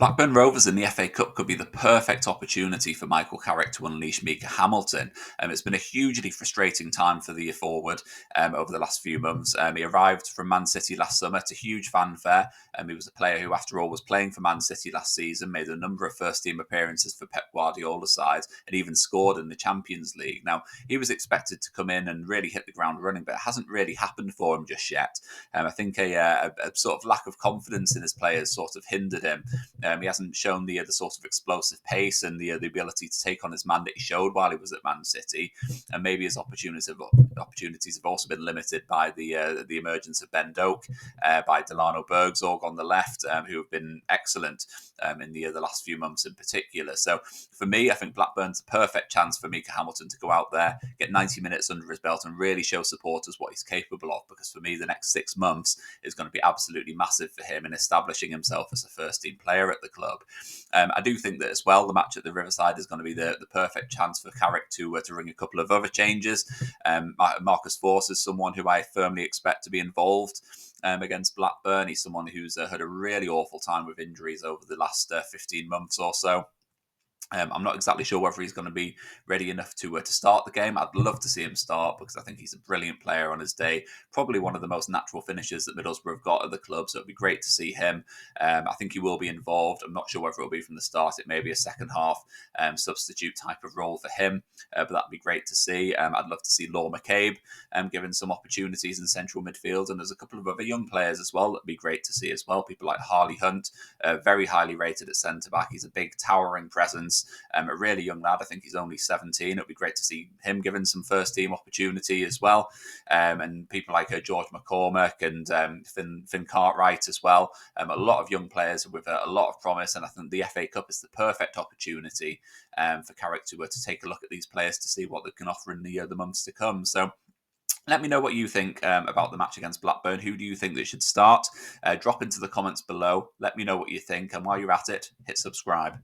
Blackburn Rovers in the FA Cup could be the perfect opportunity for Michael Carrick to unleash Micah Hamilton. It's been a hugely frustrating time for the forward over the last few months. He arrived from Man City last summer to huge fanfare. He was a player who, after all, was playing for Man City last season, made a number of first-team appearances for Pep Guardiola's side, and even scored in the Champions League. Now, he was expected to come in and really hit the ground running, but it hasn't really happened for him just yet. I think a sort of lack of confidence in his players sort of hindered him. He hasn't shown the sort of explosive pace and the ability to take on his man that he showed while he was at Man City, and maybe his opportunities have also been limited by the emergence of Ben Doak, by Delano Bergzorg on the left, who have been excellent in the last few months in particular. So for me, I think Blackburn's a perfect chance for Micah Hamilton to go out there, get 90 minutes under his belt, and really show supporters what he's capable of. Because for me, the next 6 months is going to be absolutely massive for him in establishing himself as a first-team player at the club. I do think that as well, the match at the Riverside is going to be the perfect chance for Carrick to ring a couple of other changes. Marcus Forss is someone who I firmly expect to be involved against Blackburn. He's someone who's had a really awful time with injuries over the last 15 months or so. I'm not exactly sure whether he's going to be ready enough to start the game. I'd love to see him start because I think he's a brilliant player on his day. Probably one of the most natural finishers that Middlesbrough have got at the club, so it'd be great to see him. I think he will be involved. I'm not sure whether it'll be from the start. It may be a second half substitute type of role for him, but that'd be great to see. I'd love to see Law McCabe given some opportunities in central midfield, and there's a couple of other young players as well that'd be great to see as well. People like Harley Hunt, very highly rated at centre-back. He's a big towering presence. A really young lad. I think he's only 17. It'd be great to see him given some first team opportunity as well. And people like George McCormack and Finn Cartwright as well. A lot of young players with a lot of promise, and I think the FA Cup is the perfect opportunity for Carrick to take a look at these players to see what they can offer in the months to come. So let me know what you think about the match against Blackburn. Who do you think that should start? Drop into the comments below. Let me know what you think. And while you're at it, hit subscribe.